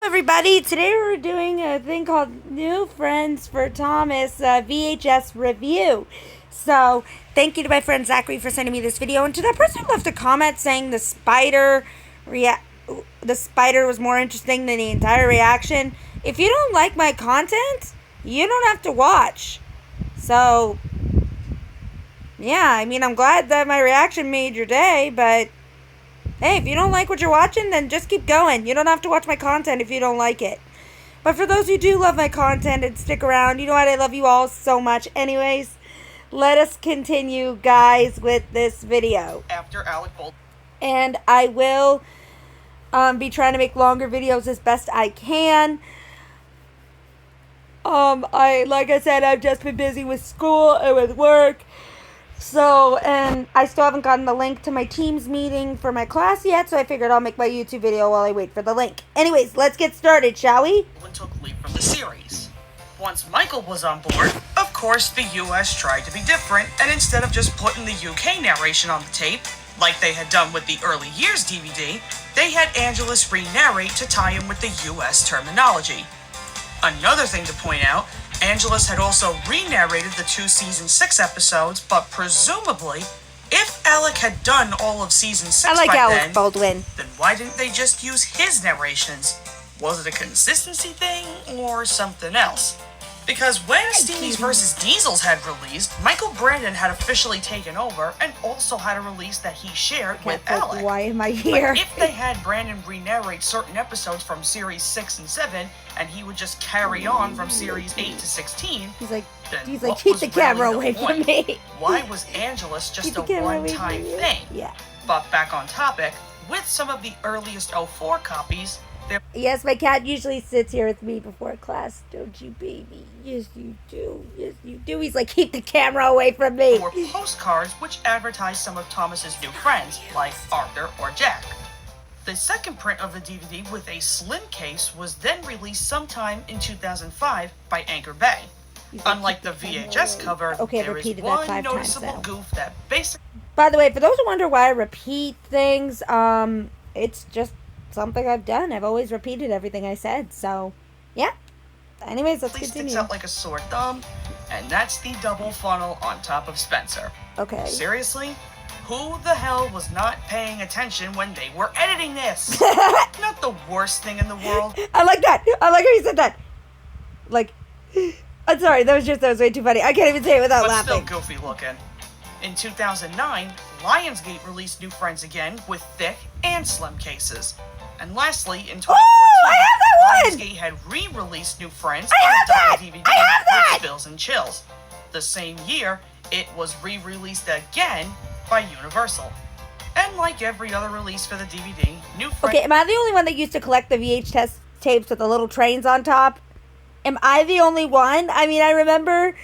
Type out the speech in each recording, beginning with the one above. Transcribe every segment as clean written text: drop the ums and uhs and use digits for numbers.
Everybody, today we're doing a thing called New Friends for Thomas VHS review. So thank you to my friend Zachary for sending me this video, and to that person who left a comment saying the spider was more interesting than the entire reaction. If you don't like my content, you don't have to watch. So yeah, I mean, I'm glad that my reaction made your day, but hey, if you don't like what you're watching, then just keep going. You don't have to watch my content if you don't like it. But for those who do love my content and stick around, you know what? I love you all so much. Anyways, let us continue, guys, with this video. After Alec Bold. And I will be trying to make longer videos as best I can. Like I said, I've just been busy with school and with work. So, and I still haven't gotten the link to my Teams meeting for my class yet, so I figured I'll make my YouTube video while I wait for the link. Anyways, let's get started, shall we? Took leave from the series. Once Michael was on board, of course the US tried to be different, and instead of just putting the UK narration on the tape, like they had done with the early years DVD, they had Angelus re-narrate to tie in with the US terminology. Another thing to point out, Angelus had also re-narrated the 2 season 6 episodes, but presumably, if Alec had done all of season 6 I like by Alec then, Baldwin. then why didn't they just use his narrations? Was it a consistency thing or something else? Because when Steamies vs. Diesels had released, Michael Brandon had officially taken over and also had a release that he shared with Alec. Why am I here? But if they had Brandon re-narrate certain episodes from series 6 and 7, and he would just carry on from series 8 to 16, He's like, then keep the camera away from me. Why was Angelus just a one-time thing? Yeah. But back on topic, with some of the earliest 04 copies, yes, my cat usually sits here with me before class, don't you, baby? Yes, you do. Yes, you do. He's like, keep the camera away from me. Or postcards which advertised some of Thomas's new friends, like Arthur or Jack. The second print of the DVD with a slim case was then released sometime in 2005 by Anchor Bay. Unlike the VHS cover, there is one noticeable goof that basically... By the way, for those who wonder why I repeat things, it's just something I've done. I've always repeated everything I said, so yeah. Anyways, let's continue. Sticks out like a sore thumb, and that's the double funnel on top of Spencer. Okay. Seriously? Who the hell was not paying attention when they were editing this? Not the worst thing in the world. I like that. I like how you said that. Like, I'm sorry, that was way too funny. I can't even say it without laughing. But still goofy looking. In 2009, Lionsgate released New Friends again with thick and slim cases. And lastly, in 2014, Lionsgate had re-released New Friends on a double DVD with Spills and Chills. The same year, it was re-released again by Universal. And like every other release for the DVD, New Friends... Okay, am I the only one that used to collect the VHS tapes with the little trains on top? Am I the only one? I mean, I remember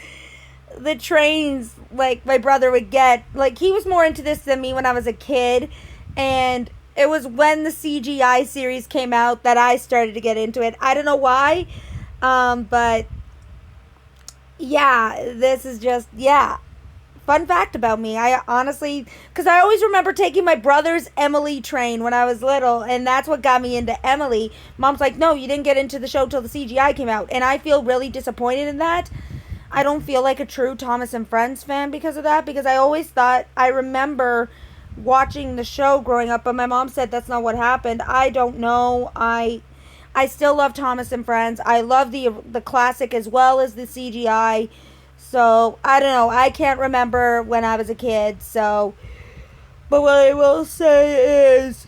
the trains, like, my brother would get. Like, he was more into this than me when I was a kid, and it was when the CGI series came out that I started to get into it. I don't know why, but yeah, this is just, yeah. Fun fact about me, I honestly, because I always remember taking my brother's Emily train when I was little, and that's what got me into Emily. Mom's like, no, you didn't get into the show till the CGI came out, and I feel really disappointed in that. I don't feel like a true Thomas and Friends fan because of that, because I always thought, I remember watching the show growing up, but my mom said that's not what happened. I don't know. I still love Thomas and Friends. I love the classic as well as the CGI. So, I don't know. I can't remember when I was a kid, so. But what I will say is,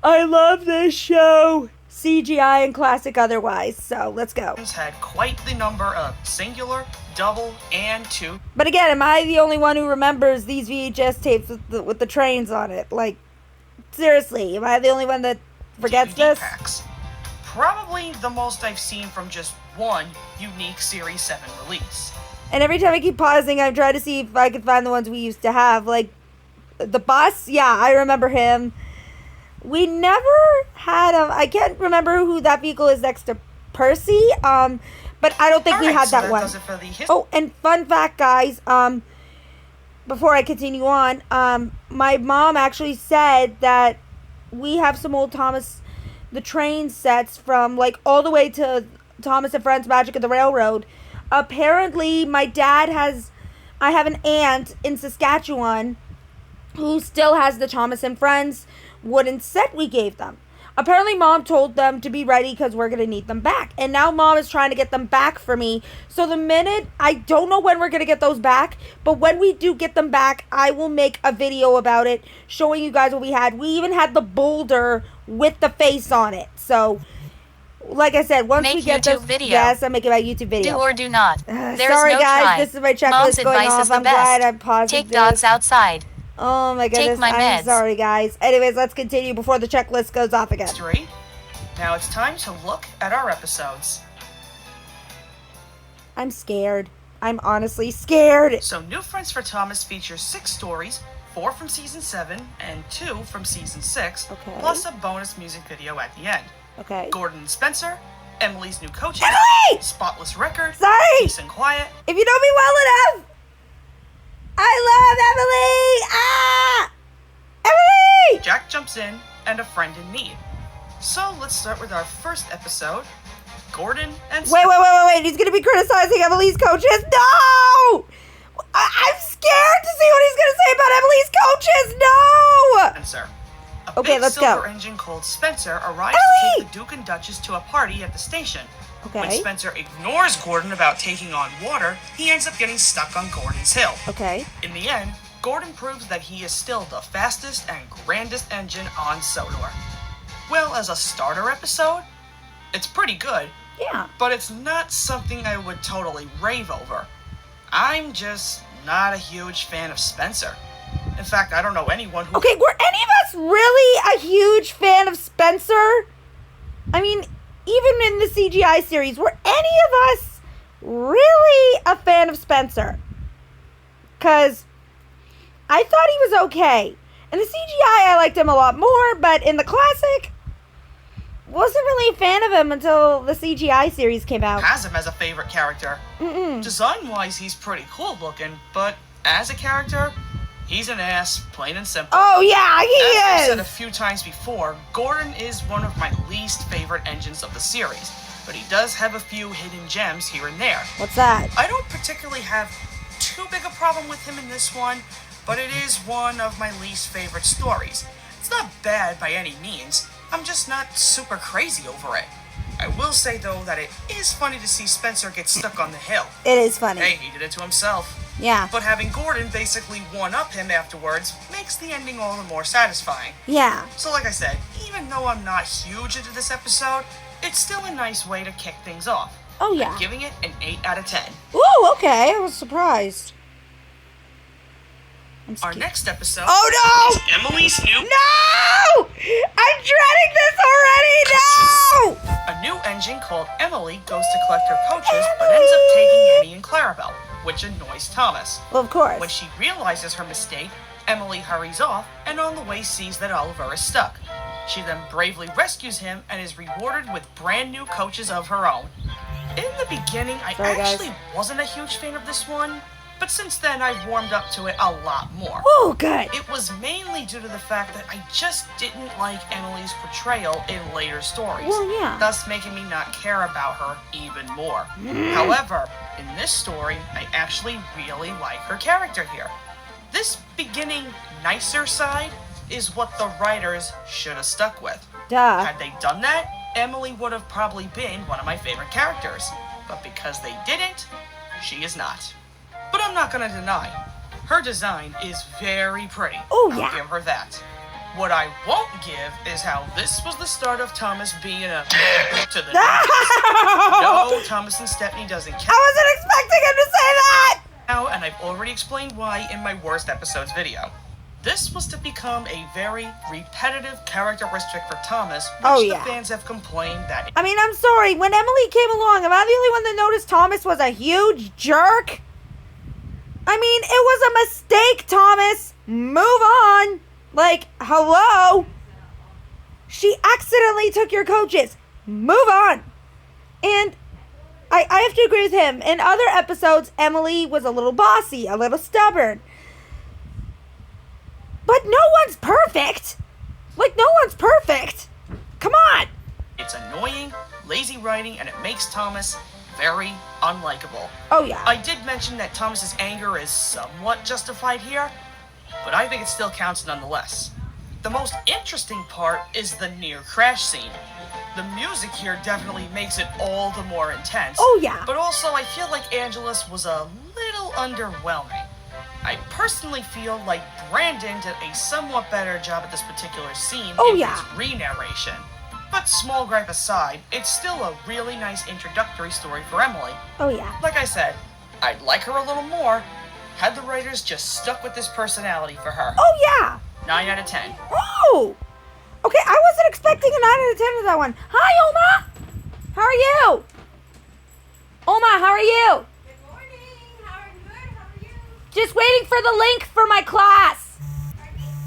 I love this show, CGI and classic otherwise. So, let's go. Had quite the number of singular, double, and two. But again, am I the only one who remembers these VHS tapes with the trains on it? Like, seriously, am I the only one that forgets DVD this? Packs. Probably the most I've seen from just one unique Series 7 release. And every time I keep pausing, I'm trying to see if I can find the ones we used to have. Like, the bus, yeah, I remember him. We never had him. I can't remember who that vehicle is next to Percy. But I don't think we had that one. Oh, and fun fact, guys. Before I continue on, my mom actually said that we have some old Thomas the train sets from like all the way to Thomas and Friends Magic of the Railroad. Apparently, I have an aunt in Saskatchewan who still has the Thomas and Friends wooden set we gave them. Apparently, Mom told them to be ready because we're going to need them back. And now Mom is trying to get them back for me. So the minute, I don't know when we're going to get those back, but when we do get them back, I will make a video about it, showing you guys what we had. We even had the boulder with the face on it. So, like I said, once Make we get YouTube this, video. yes, I'm making my YouTube video. Do or do not. There's Sorry, no guys, try. this is my checklist Mom's going advice off. is the I'm glad best. I paused Take this. dogs outside. Oh my goodness, my I'm meds. sorry, guys. Anyways, let's continue before the checklist goes off again. History. Now it's time to look at our episodes. I'm scared. I'm honestly scared. So New Friends for Thomas features 6 stories, 4 from Season 7 and 2 from Season 6, Okay. plus a bonus music video at the end. Okay. Gordon and Spencer, Emily's new coaches, Emily! Spotless Record, Sorry! Peace and Quiet, If you know me well enough, I love Emily! Emily! Jack Jumps In, and A Friend in Need. So let's start with our first episode, Gordon and Wait. He's going to be criticizing Emily's coaches. No! I'm scared to see what he's going to say about Emily's coaches. No! Spencer. A Okay, big let's go. silver engine called Spencer arrives Emily! to take the Duke and Duchess to a party at the station. When Okay. Spencer ignores Gordon about taking on water, he ends up getting stuck on Gordon's hill. Okay. In the end, Gordon proves that he is still the fastest and grandest engine on Sodor. Well, as a starter episode, it's pretty good, Yeah. but it's not something I would totally rave over. I'm just not a huge fan of Spencer. In fact, I don't know anyone who... Okay, were any of us really a huge fan of Spencer? I mean, even in the CGI series, were any of us really a fan of Spencer? Because I thought he was okay. In the CGI, I liked him a lot more, but in the classic, wasn't really a fan of him until the CGI series came out. has him as a favorite character. Design-wise, he's pretty cool looking, but as a character, he's an ass, plain and simple. Oh, yeah, As I've he said a is! few times before, Gordon is one of my least favorite engines of the series, but he does have a few hidden gems here and there. What's that? I don't particularly have too big a problem with him in this one, but it is one of my least favorite stories. It's not bad by any means, I'm just not super crazy over it. I will say though that it is funny to see Spencer get stuck on the hill. It is funny. Hey, he did it to himself. Yeah. But having Gordon basically one-up him afterwards makes the ending all the more satisfying. Yeah. So like I said, even though I'm not huge into this episode, it's still a nice way to kick things off. Oh, yeah. I'm giving it an 8 out of 10. Ooh, okay. I was surprised. I'm Our scared. next episode Oh, no! is Emily's new... No! I'm dreading this already! No! A new engine called Emily goes to collect her coaches, but ends up taking Annie and Clarabelle, which annoys Thomas. Well, of course. When she realizes her mistake, Emily hurries off and on the way sees that Oliver is stuck. She then bravely rescues him and is rewarded with brand new coaches of her own. In the beginning, I Sorry, guys. actually wasn't a huge fan of this one, but since then I've warmed up to it a lot more. Oh, good. It was mainly due to the fact that I just didn't like Emily's portrayal in later stories, Well, yeah. thus making me not care about her even more. However, in this story, I actually really like her character here. This beginning nicer side is what the writers should have stuck with. Duh. Had they done that, Emily would have probably been one of my favorite characters. But because they didn't, she is not. But I'm not gonna deny, her design is very pretty. Oh, I'll yeah. give her that. What I won't give is how this was the start of Thomas being a to the No, Thomas and Stepney doesn't count I wasn't expecting him to say that! now, and I've already explained why in my worst episodes video. This was to become a very repetitive characteristic for Thomas, which Oh, the yeah. fans have complained that I mean, I'm sorry. When Emily came along, am I the only one that noticed Thomas was a huge jerk? I mean, it was a mistake, Thomas. Move on. Like, hello? She accidentally took your coaches. Move on. And I have to agree with him. In other episodes, Emily was a little bossy, a little stubborn. But no one's perfect. Like, no one's perfect. Come on. It's annoying, lazy writing, and it makes Thomas very unlikable. Oh, yeah. I did mention that Thomas's anger is somewhat justified here, but I think it still counts nonetheless. The most interesting part is the near crash scene. The music here definitely makes it all the more intense. Oh, yeah. But also, I feel like Angelus was a little underwhelming. I personally feel like Brandon did a somewhat better job at this particular scene in his re-narration. But small gripe aside, it's still a really nice introductory story for Emily. Oh, yeah. Like I said, I'd like her a little more had the writers just stuck with this personality for her. Oh, yeah. 9 out of 10. Oh! Okay, I wasn't expecting a 9 out of 10 with that one. Hi, Oma! How are you? Oma, how are you? Good morning. How are you? Just waiting for the link for my class.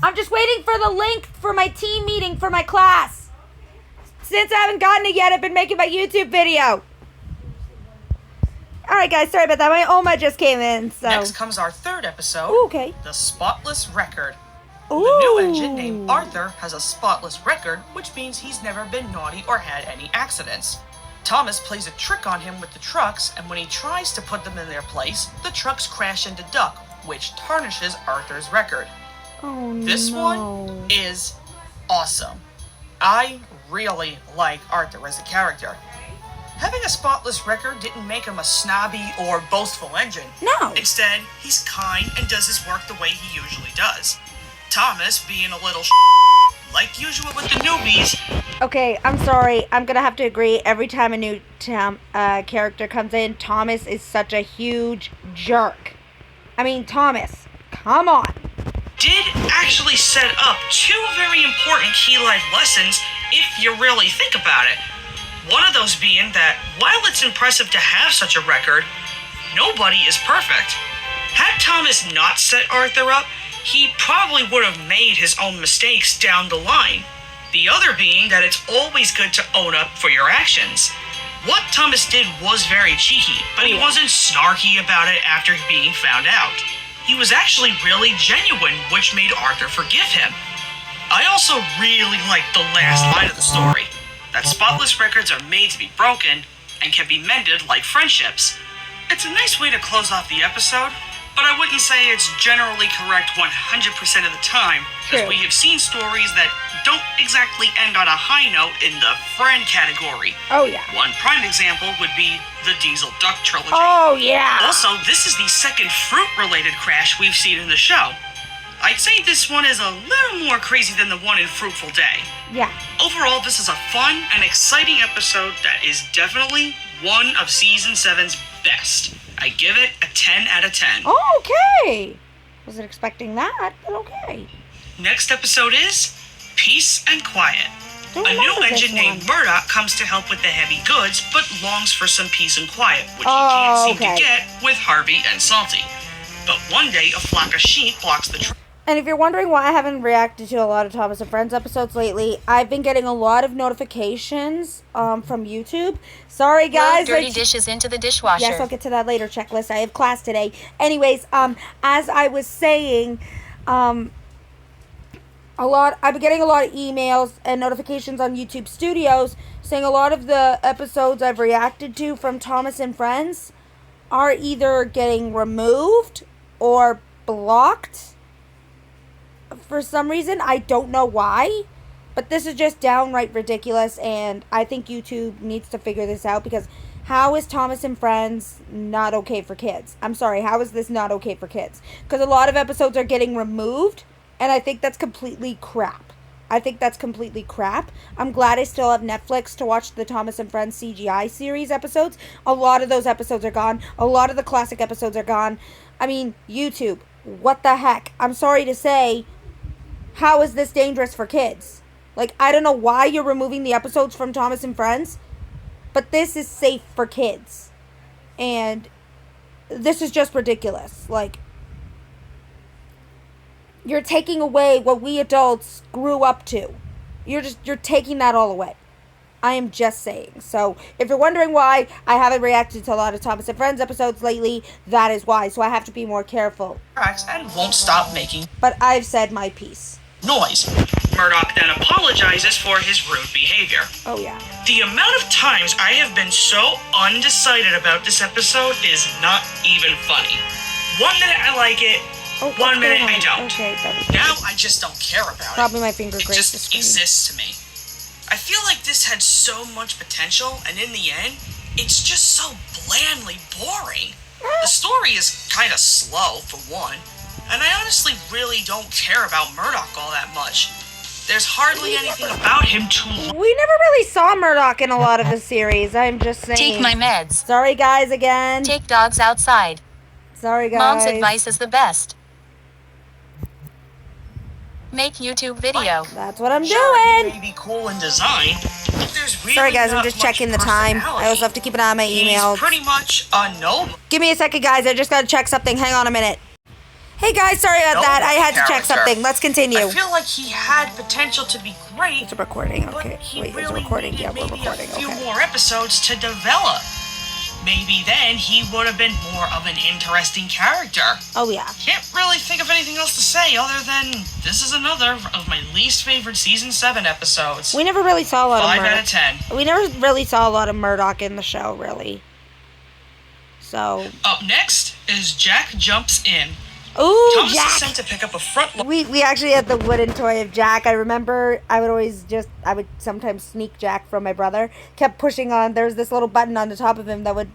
I'm just waiting for the link for my team meeting for my class. Since I haven't gotten it yet, I've been making my YouTube video. Alright guys, sorry about that. My Oma just came in, so... Next comes our third episode. Ooh, okay. The Spotless Record. Ooh. The new engine named Arthur has a spotless record, which means he's never been naughty or had any accidents. Thomas plays a trick on him with the trucks, and when he tries to put them in their place, the trucks crash into Duck, which tarnishes Arthur's record. Oh, This one is awesome. I really like Arthur as a character. Having a spotless record didn't make him a snobby or boastful engine. No. Instead, he's kind and does his work the way he usually does. Thomas being a little like usual with the newbies. Okay, I'm sorry. I'm gonna have to agree. Every time a new character comes in, Thomas is such a huge jerk. I mean, Thomas, come on. Did actually set up two very important key life lessons if you really think about it. One of those being that while it's impressive to have such a record, nobody is perfect. Had Thomas not set Arthur up, he probably would have made his own mistakes down the line. The other being that it's always good to own up for your actions. What Thomas did was very cheeky, but he wasn't snarky about it after being found out. He was actually really genuine, which made Arthur forgive him. I also really liked the last line of the story, that spotless records are made to be broken and can be mended like friendships. It's a nice way to close off the episode, but I wouldn't say it's generally correct 100% of the time, because we have seen stories that don't exactly end on a high note in the friend category. Oh, yeah. One prime example would be the Diesel Duck trilogy. Oh, yeah. Also, this is the second fruit-related crash we've seen in the show. I'd say this one is a little more crazy than the one in Fruitful Day. Yeah. Overall, this is a fun and exciting episode that is definitely one of Season 7's best. I give it a 10 out of 10. Oh, okay. Wasn't expecting that, but okay. Next episode is Peace and Quiet. Don't A new remember this engine named one. Murdoch comes to help with the heavy goods, but longs for some peace and quiet, which he can't seem to get with Harvey and Salty. But one day, a flock of sheep blocks the trail. And if you're wondering why I haven't reacted to a lot of Thomas and Friends episodes lately, I've been getting a lot of notifications from YouTube. Sorry, guys. Load dirty dishes into the dishwasher. Yes, I'll get to that later. Checklist. I have class today. Anyways, as I was saying, I've been getting a lot of emails and notifications on YouTube Studios saying a lot of the episodes I've reacted to from Thomas and Friends are either getting removed or blocked. For some reason, I don't know why, but this is just downright ridiculous, and I think YouTube needs to figure this out, because how is Thomas and Friends not okay for kids? I'm sorry, how is this not okay for kids? Because a lot of episodes are getting removed, and I think that's completely crap. I'm glad I still have Netflix to watch the Thomas and Friends CGI series episodes. A lot of those episodes are gone. A lot of the classic episodes are gone. I mean, YouTube, what the heck? I'm sorry to say, how is this dangerous for kids? Like, I don't know why you're removing the episodes from Thomas and Friends, but this is safe for kids. And this is just ridiculous. Like, you're taking away what we adults grew up to. You're taking that all away. I am just saying. So, if you're wondering why I haven't reacted to a lot of Thomas and Friends episodes lately, that is why. So I have to be more careful. And won't stop making But I've said my piece. noise. Murdoch then apologizes for his rude behavior. Oh, yeah. The amount of times I have been so undecided about this episode is not even funny. 1 minute I like it, Oh, 1 minute I don't. Okay, that was Now I just don't care about probably it. my finger It grazed the just screen. exists to me. I feel like this had so much potential, and in the end, it's just so blandly boring. The story is kind of slow, for one, and I honestly really don't care about Murdoch all that much. There's hardly anything about him to We never really saw Murdoch in a lot of the series. I'm just saying. Take my meds. Sorry, guys, again. Take dogs outside. Sorry, guys. Mom's advice is the best. Make YouTube video. That's what I'm Sure, he doing. may be cool in design, but there's really Sorry, guys, I'm not just much checking the time. I personality. also have to keep an eye on my emails. He's pretty much a noble. Give me a second, guys. I just gotta check something. Hang on a minute. Hey, guys, sorry about that. I had to check character. something. Let's continue. I feel like he had potential to be great, It's a recording. but Okay. he Wait, it's a really recording. needed Yeah, we're maybe recording. a few Okay. more episodes to develop. Maybe then he would have been more of an interesting character. Oh, yeah. Can't really think of anything else to say other than this is another of my least favorite season 7 episodes. We never really saw a lot 5 of out of Murdoch. 10. We never really saw a lot of Murdoch in the show, really. So. Up next is Jack Jumps In. Ooh, Thomas Jack. is sent to pick up a front We actually had the wooden toy of Jack. I remember I would sometimes sneak Jack from my brother. Kept pushing on. There was this little button on the top of him that would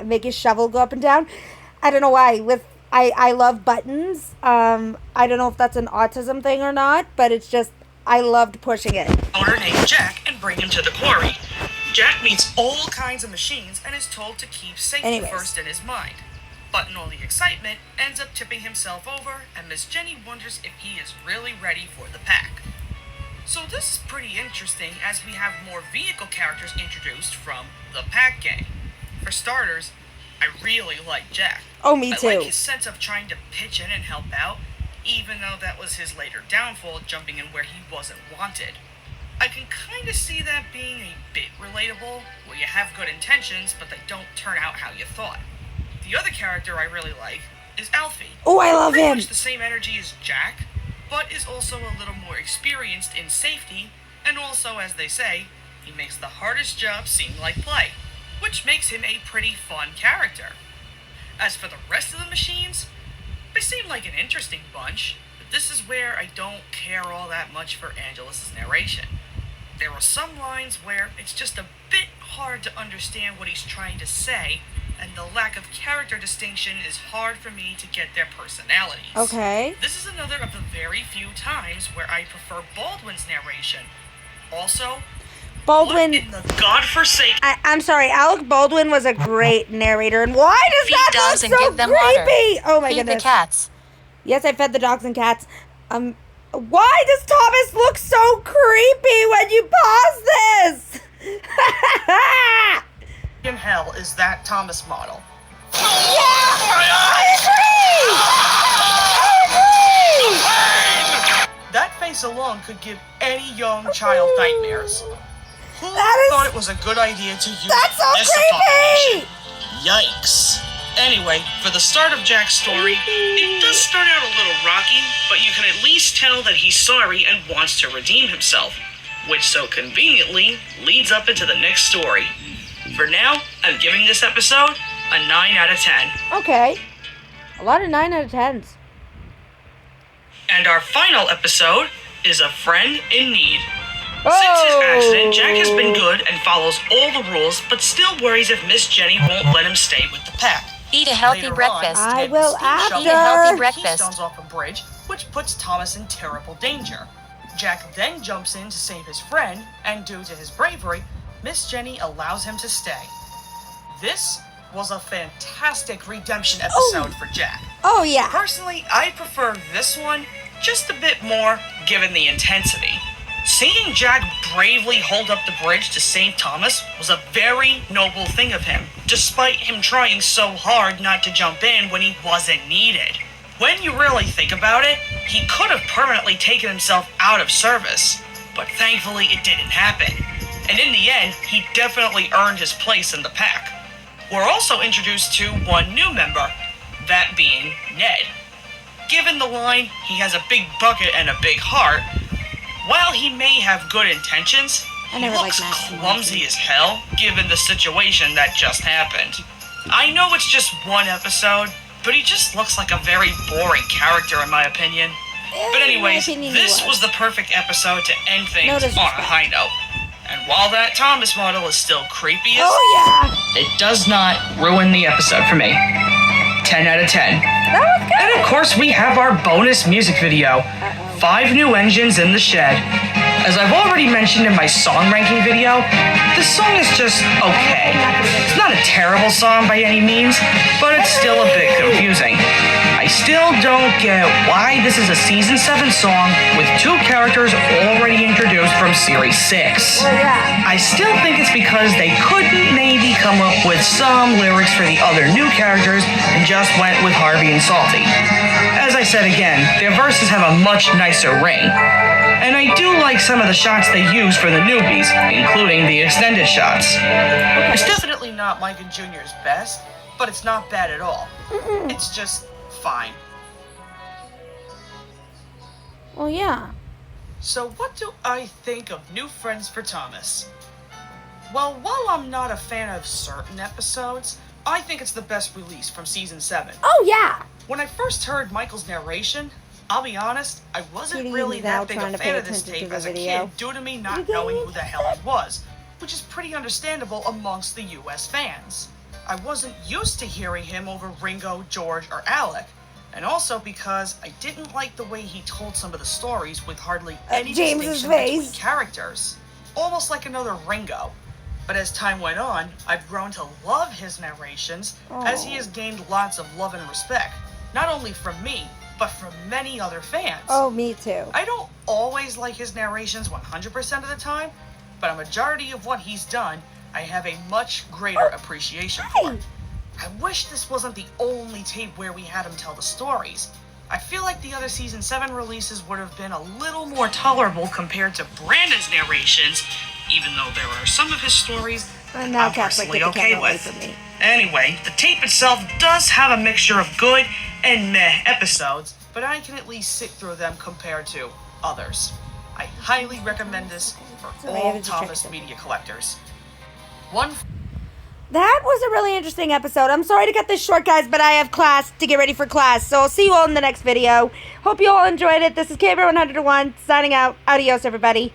make his shovel go up and down. I don't know why. I love buttons. I don't know if that's an autism thing or not, but it's just I loved pushing it. owner named Jack and bring him to the quarry. Jack meets all kinds of machines and is told to keep safety Anyways. first in his mind. But in all the excitement, ends up tipping himself over, and Miss Jenny wonders if he is really ready for the pack. So this is pretty interesting as we have more vehicle characters introduced from the pack gang. For starters, I really like Jack. Oh, me I too. like his sense of trying to pitch in and help out, even though that was his later downfall, jumping in where he wasn't wanted. I can kind of see that being a bit relatable, where you have good intentions, but they don't turn out how you thought. The other character I really like is Alfie. Oh, I love Pretty him. much the same energy as Jack, but is also a little more experienced in safety, and also, as they say, he makes the hardest job seem like play, which makes him a pretty fun character. As for the rest of the machines, they seem like an interesting bunch, but this is where I don't care all that much for Angelus's narration. There are some lines where it's just a bit hard to understand what he's trying to say, and the lack of character distinction is hard for me to get their personalities. Okay. This is another of the very few times where I prefer Baldwin's narration. Also, Baldwin. what in the godforsaken I'm sorry. Alec Baldwin was a great narrator, and why does Feed that dogs look and so give them water. creepy? Oh my Feed goodness. the cats. Yes, I fed the dogs and cats. Why does Thomas look so creepy when you pause this? in hell is that Thomas model? I agree! That face alone could give any young child nightmares. Who That is- thought it was a good idea to use That's so this creepy! abomination? Yikes. Anyway, for the start of Jack's story, it does start out a little rocky, but you can at least tell that he's sorry and wants to redeem himself, which so conveniently leads up into the next story. For now, I'm giving this episode a 9 out of 10. Okay. A lot of 9 out of 10s. And our final episode is A Friend in Need. Since his accident, Jack has been good and follows all the rules, but still worries if Miss Jenny won't let him stay with the pack. Eat a healthy Later breakfast. On, I Ned will and Steve show after. Eat a healthy the breakfast. Keystones off a bridge, which puts Thomas in terrible danger. Jack then jumps in to save his friend, and due to his bravery, Miss Jenny allows him to stay. This was a fantastic redemption episode for Jack. Oh, yeah. Personally, I prefer this one just a bit more, given the intensity. Seeing Jack bravely hold up the bridge to save Thomas was a very noble thing of him, despite him trying so hard not to jump in when he wasn't needed. When you really think about it, he could have permanently taken himself out of service, but thankfully it didn't happen. And in the end, he definitely earned his place in the pack. We're also introduced to one new member, that being Ned. Given the line, he has a big bucket and a big heart, While he may have good intentions, I he never looks liked Max clumsy as hell given the situation that just happened. I know it's just one episode, but he just looks like a very boring character in my opinion. But anyways, this was the perfect episode to end things on a high note. And while that Thomas model is still creepy as it does not ruin the episode for me. 10 out of 10. That was good. And of course we have our bonus music video. 5 new engines in the shed. As I've already mentioned in my song ranking video, this song is just okay. It's not a terrible song by any means, but it's still a bit confusing. I still don't get why this is a Season 7 song with 2 characters already introduced from Series 6. I still think it's because they couldn't maybe come up with some lyrics for the other new characters and just went with Harvey and Salty. As I said again, their verses have a much nicer ring. And I do like some of the shots they use for the newbies, including the extended shots. It's definitely not Mike and Jr.'s best, but it's not bad at all. It's just fine. Well, yeah. So what do I think of New Friends for Thomas? Well, while I'm not a fan of certain episodes, I think it's the best release from Season 7. Oh, yeah. When I first heard Michael's narration, I'll be honest, I wasn't really that big a fan of this tape as a kid due to me not knowing who the hell he was, which is pretty understandable amongst the US fans. I wasn't used to hearing him over Ringo, George, or Alec, and also because I didn't like the way he told some of the stories with hardly any James's distinction face. between characters. Almost like another Ringo. But as time went on, I've grown to love his narrations as he has gained lots of love and respect, not only from me, but from many other fans. Oh, me too. I don't always like his narrations 100% of the time, but a majority of what he's done, I have a much greater appreciation for. I wish this wasn't the only tape where we had him tell the stories. I feel like the other Season 7 releases would have been a little more tolerable compared to Brandon's narrations, even though there are some of his stories And now I'm Catholic personally get the okay camera away with. from me. Anyway, the tape itself does have a mixture of good and meh episodes, but I can at least sit through them compared to others. I highly recommend this for all Thomas media collectors. That was a really interesting episode. I'm sorry to cut this short, guys, but I have class to get ready for class. So I'll see you all in the next video. Hope you all enjoyed it. This is KBR101 signing out. Adios, everybody.